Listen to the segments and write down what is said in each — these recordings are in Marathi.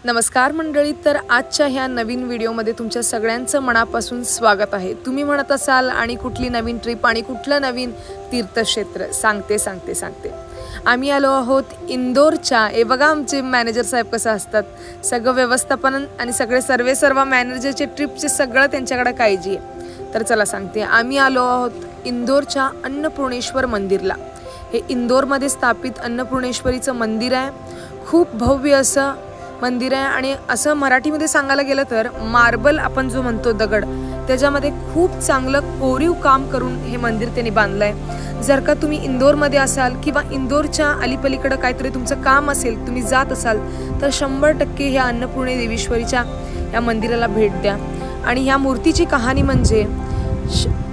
नमस्कार मंडळी, तर आजच्या ह्या नवीन व्हिडिओमध्ये तुमच्या सगळ्यांचं मनापासून स्वागत आहे। तुम्ही म्हणत असाल आणि कुठली नवीन ट्रिप आणि कुठलं नवीन तीर्थक्षेत्र सांगते आम्ही आलो आहोत इंदोरच्या। हे बघा आमचे मॅनेजर साहेब कसं असतात, सगळं व्यवस्थापन आणि सर्व मॅनेजरचे ट्रिपचे सगळं त्यांच्याकडे काळजी आहे। तर चला सांगते, आम्ही आलो आहोत इंदोरच्या अन्नपूर्णेश्वर मंदिरला। हे इंदोरमध्ये स्थापित अन्नपूर्णेश्वरीचं मंदिर आहे। खूप भव्य असं मंदिर आहे आणि असं मराठीमध्ये सांगायला गेलं तर मार्बल आपण जो म्हणतो दगड, त्याच्यामध्ये खूप चांगलं कोरीव काम करून हे मंदिर त्यांनी बांधलंय। जर का तुम्ही इंदोरमध्ये असाल किंवा इंदोरच्या अलीपलीकडे काहीतरी तुमचं काम असेल, तुम्ही जात असाल तर 100% ह्या अन्नपूर्णे देवीश्वरीच्या या मंदिराला भेट द्या। आणि ह्या मूर्तीची कहाणी म्हणजे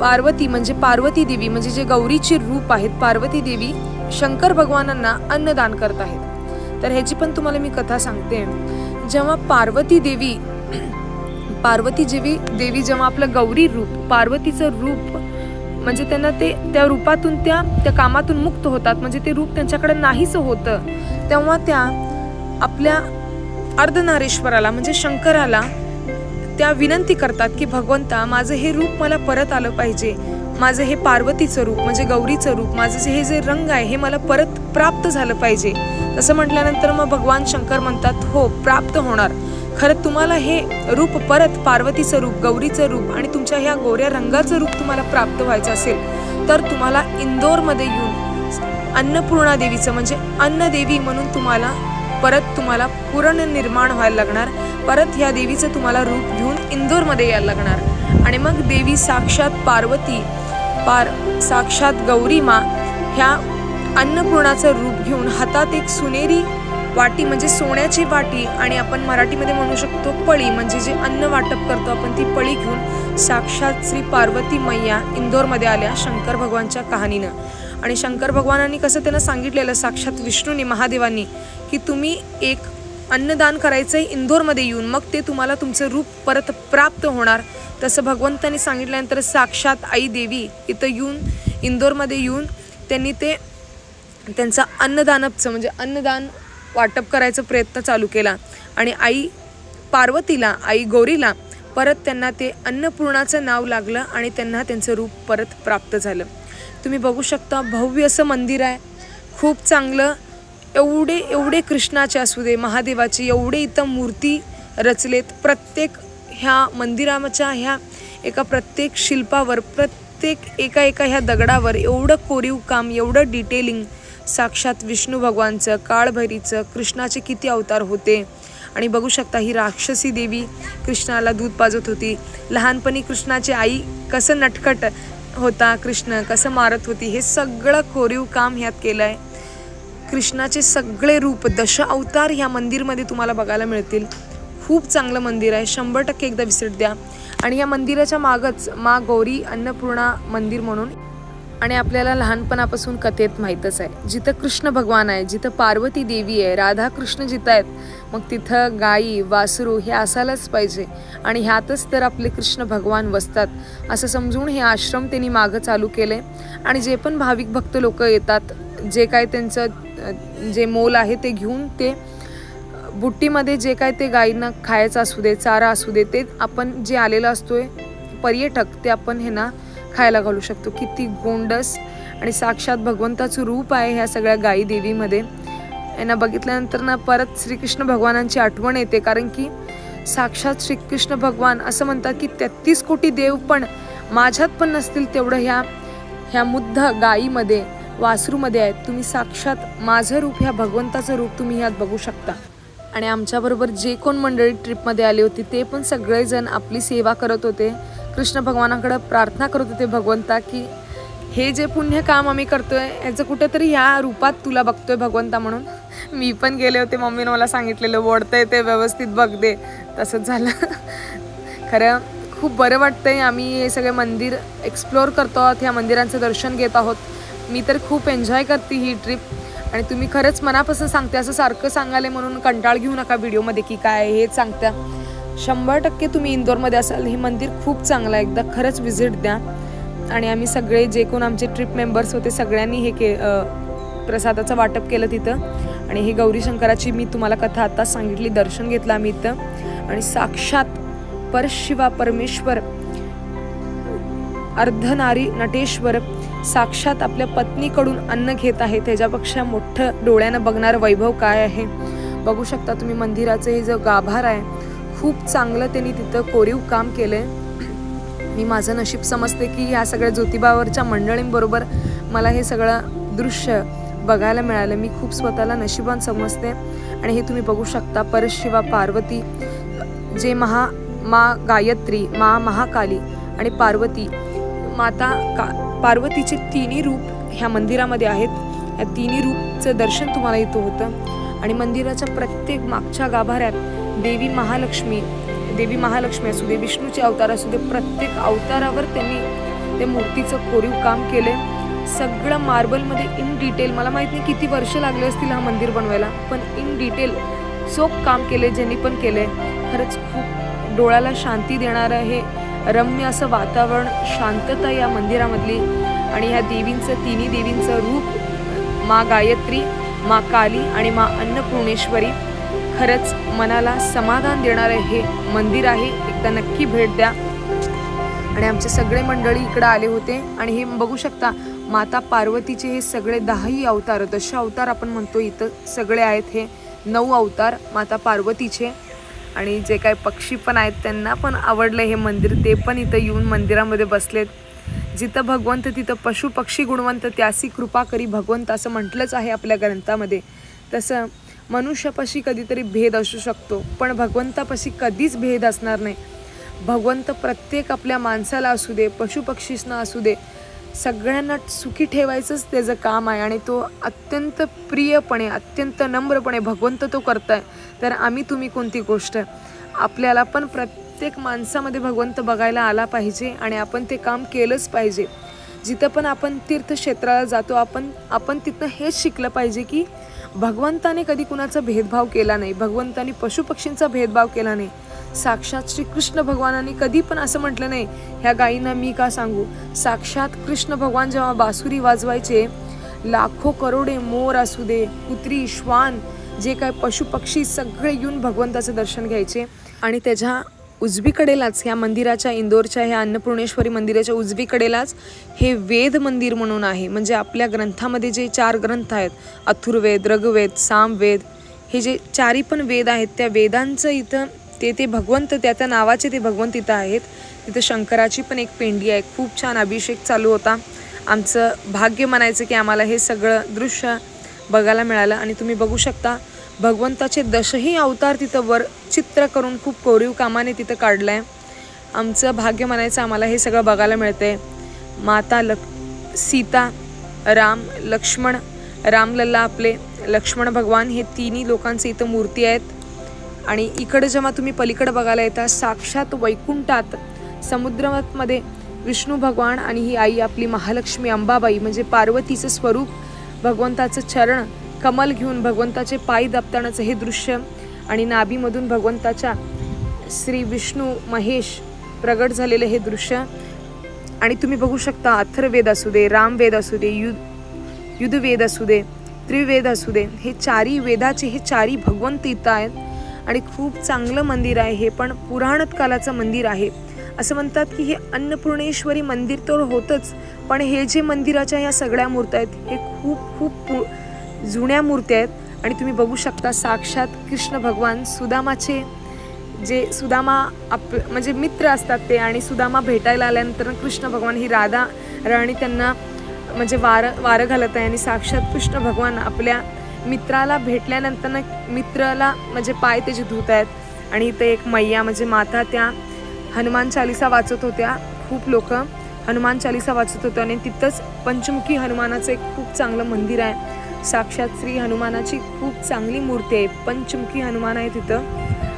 पार्वती देवी म्हणजे जे गौरीचे रूप आहेत, पार्वती देवी शंकर भगवानांना अन्नदान करत आहेत। तर ह्याची पण तुम्हाला मी कथा सांगते। जेव्हा पार्वती देवी जेव्हा आपलं गौरी रूप, पार्वतीचं रूप म्हणजे त्यांना त्या रूपातून त्या कामातून मुक्त होतात, म्हणजे ते रूप त्यांच्याकडे नाहीच होतं, तेव्हा त्या आपल्या अर्धनारेश्वराला म्हणजे शंकराला त्या विनंती करतात की भगवंता, माझं हे रूप मला परत आलं पाहिजे, माझं हे पार्वतीचं रूप म्हणजे गौरीचं रूप, माझं हे जे रंग आहे हे मला परत प्राप्त झालं पाहिजे। तसं म्हटल्यानंतर मग भगवान शंकर म्हणतात, हो प्राप्त होणार। खरं तुम्हाला हे रूप परत, पार्वतीचं रूप, गौरीचं रूप आणि तुमच्या ह्या गोऱ्या रंगाचं रूप तुम्हाला प्राप्त व्हायचं असेल तर तुम्हाला इंदोरमध्ये येऊन अन्नपूर्णा देवीचं म्हणजे अन्नदेवी म्हणून तुम्हाला पुनर्निर्माण व्हायला लागणार। परत ह्या देवीचं तुम्हाला रूप घेऊन इंदोरमध्ये यायला लागणार। आणि मग देवी साक्षात पार्वती साक्षात गौरी माँ ह्या अन्नपूर्णाचं रूप घेऊन हातात एक सुनेरी वाटी म्हणजे सोन्याची वाटी आणि आपण मराठीमध्ये म्हणू शकतो पळी, म्हणजे जे अन्न वाटप करतो आपण, ती पळी घेऊन साक्षात श्री पार्वती मैया इंदोरमध्ये आल्या शंकर भगवानच्या कहाणीनं। आणि शंकर भगवानांनी कसं त्यांना सांगितलेलं, साक्षात विष्णूंनी, महादेवांनी, की तुम्ही एक अन्नदान करायचंय इंदोरमध्ये येऊन, मग ते तुम्हाला तुमचं रूप परत प्राप्त होणार। तसं भगवंतांनी सांगितल्यानंतर साक्षात आई देवी इथं येऊन इंदोरमध्ये येऊन त्यांनी त्यांचा अन्नदानचं म्हणजे अन्नदान वाटप करायचा प्रयत्न चालू केला। आणि आई पार्वतीला, आई गौरीला परत त्यांना ते अन्नपूर्णाचं नाव लागलं आणि त्यांना त्यांचं रूप परत प्राप्त झालं। तुम्ही बघू शकता, भव्य असं मंदिर आहे, खूप चांगलं। एवढे कृष्णाचे असू दे, महादेवाचे एवढे इथं मूर्ती रचलेत। प्रत्येक ह्या मंदिराच्या ह्या एका प्रत्येक शिल्पावर, प्रत्येक एका ह्या दगडावर एवढं कोरीव काम, एवढं डिटेलिंग। साक्षात विष्णू भगवानचं, काळभैरीचं, कृष्णाचे किती अवतार होते। आणि बघू शकता, ही राक्षसी देवी कृष्णाला दूध पाजत होती। लहानपणी कृष्णाची आई कसं नटखट होता, कृष्ण कसं मारत होती, हे सगळं कोरीव काम ह्यात केलं आहे। कृष्णाचे सगळे रूप, 10 अवतार ह्या मंदिरमध्ये तुम्हाला बघायला मिळतील। खूप चांगलं मंदिर आहे, 100% एकदा विजिट द्या। आणि या मंदिराच्या मागच माँ गौरी अन्नपूर्णा मंदिर म्हणून, आणि आपल्याला लहानपणापासून कथेत माहीतच आहे, जिथं कृष्ण भगवान आहे, जिथं पार्वती देवी आहे, राधा कृष्ण जिथं आहेत, मग तिथं गाई वासरू हे असायलाच पाहिजे। आणि ह्यातच तर आपले कृष्ण भगवान वसतात असं समजून हे आश्रम त्यांनी मागं चालू केले। आणि जे पण भाविक भक्त लोक येतात, जे काय त्यांचं जे मोल आहे ते घेऊन ते बुट्टीमध्ये जे काय ते गायींना खायचं असू दे, चारा असू दे, ते आपण जे आलेलं असतोय पर्यटक, ते आपण हे ना खायला घालू शकतो। किती गोंडस आणि साक्षात भगवंताचं रूप आहे ह्या सगळ्या गायी देवीमध्ये। यांना बघितल्यानंतर ना परत श्रीकृष्ण भगवानांची आठवण येते, कारण की साक्षात श्रीकृष्ण भगवान असं म्हणतात की 33 कोटी देव पण माझ्यात पण नसतील तेवढं ह्या मुद्ध गायीमध्ये, वासरूमध्ये आहेत। तुम्ही साक्षात माझं रूप, ह्या भगवंताचं रूप तुम्ही ह्यात बघू शकता। आणि आमच्याबरोबर जे कोण मंडळी ट्रिपमध्ये आले होते ते पण सगळेजण आपली सेवा करत होते, कृष्ण भगवानाकडे प्रार्थना करत होते, भगवंता की हे जे पुण्य काम आम्ही करतोय याचं कुठेतरी ह्या रूपात तुला बघतोय भगवंता म्हणून। मी पण गेले होते, मम्मीनं मला सांगितलेलं ओढतंय ते व्यवस्थित बघ दे, तसंच झालं। खरं खूप बरं वाटतंय, आम्ही हे सगळे मंदिर एक्सप्लोअर करतो आहोत, ह्या मंदिरांचं दर्शन घेत आहोत। मी तर खूप एन्जॉय करते ही ट्रिप। आणि तुम्ही खरंच मनापासून सांगते, असं सारखं सांगाले म्हणून कंटाळ घेऊ नका व्हिडिओमध्ये की काय हेच सांगता। 100% तुम्ही इंदोरमध्ये असाल, हे मंदिर खूप चांगलं आहे, एकदा खरंच विजिट द्या। आणि आम्ही सगळे जे कोण आमचे ट्रिप मेंबर्स होते सगळ्यांनी हे प्रसादाचं वाटप केलं तिथं। आणि हे गौरी शंकराची मी तुम्हाला कथा आत्ताच सांगितली, दर्शन घेतलं आम्ही इथं. आणि साक्षात परशिवा परमेश्वर अर्धनारी नटेश्वर साक्षात आपल्या पत्नीकडून अन्न घेत आहे. त्याच्यापेक्षा मोठं डोळ्यानं बघणारं वैभव काय आहे. बघू शकता तुम्ही मंदिराचं हे जो गाभार आहे, खूप चांगलं त्यांनी तिथं कोरीव काम केलंय. मी माझं नशीब समजते की ह्या सगळ्या ज्योतिबावरच्या मंडळींबरोबर मला हे सगळं दृश्य बघायला मिळालं. मी खूप स्वतःला नशिबान समजते. आणि हे तुम्ही बघू शकता परशिवा पार्वती, जे मा गायत्री, महाकाली आणि पार्वती माता पार्वतीचे तिन्ही रूप ह्या मंदिरामध्ये आहेत. या तिन्ही रूपचं दर्शन तुम्हाला इथं होतं. आणि मंदिराच्या प्रत्येक मागच्या गाभाऱ्यात देवी महालक्ष्मी असू दे, विष्णूचे अवतार असू दे, प्रत्येक अवतारावर त्यांनी त्या मूर्तीचं कोरीव काम केलंय. सगळं मार्बलमध्ये इन डिटेल, मला माहित नाही किती वर्ष लागले असतील हा मंदिर बनवायला, पण इन डिटेल चोख काम केले ज्यांनी पण केलंय. खरंच खूप डोळ्याला शांती देणारं हे रम्य असं वातावरण, शांतता या मंदिरामधली. आणि ह्या तिन्ही देवींचं रूप मा गायत्री, मा काली आणि मा अन्नपूर्णेश्वरी, खरंच मनाला समाधान देणारं हे मंदिर आहे. एकदा नक्की भेट द्या. आणि आमचे सगळे मंडळी इकडं आले होते. आणि हे बघू शकता माता पार्वतीचे हे सगळे 10 अवतार, दशावतार आपण म्हणतो, इथं सगळे आहेत. हे 9 अवतार माता पार्वतीचे. आणि जे काही पक्षी पण आहेत त्यांना पण आवडलं हे मंदिर, ते पण इथं येऊन मंदिरामध्ये बसलेत. जिथं भगवंत तिथं पशु पक्षी गुणवंत, त्यासी कृपा करी भगवंत, असं म्हटलंच आहे आपल्या ग्रंथामध्ये. तसं मनुष्यापाशी कधीतरी भेद असू शकतो, पण भगवंतापाशी कधीच भेद असणार नाही. भगवंत प्रत्येक आपल्या माणसाला असू दे, पशुपक्षींना असू दे, सगळ्यांना सुखी ठेवायचंच त्याचं काम आहे. आणि तो अत्यंत प्रियपणे, अत्यंत नम्रपणे भगवंत तो करताय. तर आम्ही तुम्ही कोणती गोष्ट, आपल्याला पण प्रत्येक माणसामध्ये भगवंत बघायला आला पाहिजे आणि आपण ते काम केलंच पाहिजे. जिथं पण आपण तीर्थक्षेत्राला जातो, आपण तिथं हेच शिकलं पाहिजे की भगवंताने कधी कुणाचा भेदभाव केला नाही, भगवंताने पशुपक्षींचा भेदभाव केला नाही. साक्षात श्रीकृष्ण भगवानांनी कधी पण असं म्हटलं नाही ह्या गायींना मी का सांगू. साक्षात कृष्ण भगवान जेव्हा बासुरी वाजवायचे, लाखो करोडे मोर असू दे, कुत्री, श्वान, जे काय पशुपक्षी सगळे येऊन भगवंताचं दर्शन घ्यायचे. आणि त्याच्या उजवीकडेलाच ह्या मंदिराच्या, इंदोरच्या ह्या अन्नपूर्णेश्वरी मंदिराच्या उजवीकडेलाच हे वेद मंदिर म्हणून आहे. म्हणजे आपल्या ग्रंथामध्ये जे 4 ग्रंथ आहेत, अथर्ववेद, ऋग्वेद, सामवेद, हे जे 4ही पण वेद आहेत, त्या वेदांचं इथं ते भगवंत, त्या नावाचे ते भगवंत इथं आहेत. तिथं शंकराची पण एक पेंडी आहे. खूप छान अभिषेक चालू होता. आमचं भाग्य म्हणायचं की आम्हाला हे सगळं दृश्य बघायला मिळालं. आणि तुम्ही बघू शकता भगवंताचे 10ही अवतार तिथं वर चित्र करून खूप कोरीव कामाने तिथं काढलं आहे. आमचं भाग्य म्हणायचं आम्हाला हे सगळं बघायला मिळतंय. माता सीता, राम, लक्ष्मण, रामलल्ला आपले लक्ष्मण भगवान, हे तिन्ही लोकांचे इथं मूर्ती आहेत. आणि इकडे जेव्हा तुम्ही पलीकडे बघायला येता, साक्षात वैकुंठात समुद्रामध्ये विष्णू भगवान आणि ही आई आपली महालक्ष्मी अंबाबाई, म्हणजे पार्वतीचं स्वरूप, भगवंताचं चरण कमल घेऊन भगवंताचे पाय दाबतानाचं हे दृश्य. आणि नाभीमधून भगवंताच्या श्री विष्णू महेश प्रगट झालेलं हे दृश्य. आणि तुम्ही बघू शकता अथर्ववेद असू दे, रामवेद असू दे, युद्धवेद असू दे, त्रिवेद असू दे, हे 4ही वेदाचे हे 4ही भगवंत इथं आहेत. आणि खूप चांगलं मंदिर आहे हे, पण पुराणत कालाचं मंदिर आहे. असं म्हणतात की हे अन्नपूर्णेश्वरी मंदिर तर होतंच, पण हे जे मंदिराच्या ह्या सगळ्या मूर्त्या आहेत हे खूप जुन्या मूर्त्या आहेत. आणि तुम्ही बघू शकता साक्षात कृष्ण भगवान, सुदामाचे जे सुदामा म्हणजे मित्र असतात ते, आणि सुदामा भेटायला आल्यानंतर कृष्ण भगवान ही राधा राणी त्यांना म्हणजे वारं घालत आहे. आणि साक्षात कृष्ण भगवान आपल्या मित्राला भेटल्यानंतर मित्राला म्हणजे पाय त्याचे धुत आहेत. आणि इथं एक मैया म्हणजे माता त्या हनुमान चालिसा वाचत होत्या. खूप लोक हनुमान चालिसा वाचत होते. आणि तिथंच पंचमुखी हनुमानाचं एक खूप चांगलं मंदिर आहे. साक्षात श्री हनुमानाची खूप चांगली मूर्ती आहे, पंचमुखी हनुमान आहे तिथं.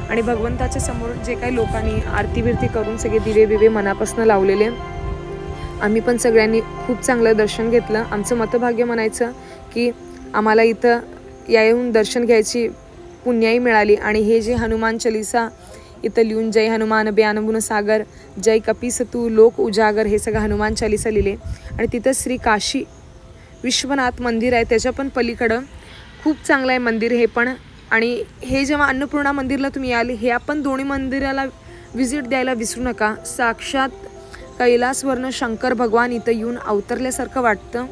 आणि भगवंताच्या समोर जे काही लोकांनी आरती बिरती करून सगळे दिवे बिवे मनापासून लावलेले, आम्ही पण सगळ्यांनी खूप चांगलं दर्शन घेतलं. आमचं मतभाग्य म्हणायचं की आम्हाला इथं येऊन दर्शन घ्यायची पुण्याई मिळाली. आणि हे जे हनुमान चालिसा इथं लिहून, जय हनुमान ब्यानबुन सागर, जय कपिसतू लोक उजागर, हे सगळं हनुमान चालिसा लिहिले. आणि तिथं श्री काशी विश्वनाथ मंदिर आहे, त्याच्या पण पलीकडं खूप चांगलं आहे मंदिर हे पण. आणि हे जेव्हा अन्नपूर्णा मंदिरला तुम्ही याल, हे आपण दोन्ही मंदिराला व्हिजिट द्यायला विसरू नका. साक्षात कैलासवरनं शंकर भगवान इथं येऊन अवतरल्यासारखं वाटतं.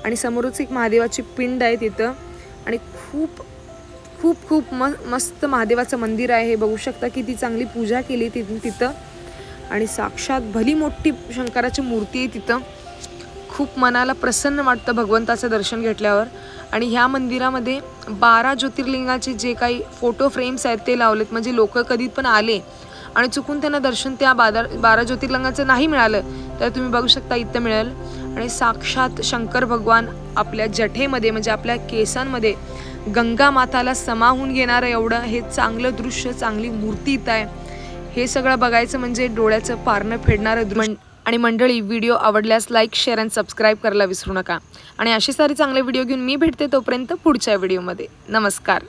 आणि समोरच एक महादेवाची पिंड आहे तिथं. आणि खूप खूप खूप मस्त महादेवाचं मंदिर आहे. हे बघू शकता किती चांगली पूजा केली तिथं. आणि साक्षात भली मोठी शंकराची मूर्ती आहे तिथं. खूप मनाला प्रसन्न वाटतं भगवंताचं दर्शन घेतल्यावर. आणि ह्या मंदिरामध्ये 12 ज्योतिर्लिंगाचे जे काही फोटो फ्रेम्स आहेत ते लावलेत. म्हणजे लोक कधी पण आले आणि चुकून त्यांना दर्शन त्या 12 ज्योतिर्लिंगाचं नाही मिळालं तर तुम्ही बघू शकता इथं मिळेल. आणि साक्षात शंकर भगवान आपल्या जठेमध्ये म्हणजे आपल्या केसांमध्ये गंगा माताला समावून घेणारं एवढं हे चांगलं दृश्य, चांगली मूर्ती इथं आहे. हे सगळं बघायचं म्हणजे डोळ्याचं पारणं फेडणारं दृश्य. आणि मंडळी, व्हिडिओ आवडल्यास लाईक, शेअर आणि सबस्क्राईब करायला विसरू नका. आणि अशी सारी चांगले व्हिडिओ घेऊन मी भेटते तोपर्यंत पुढच्या व्हिडिओमध्ये. नमस्कार.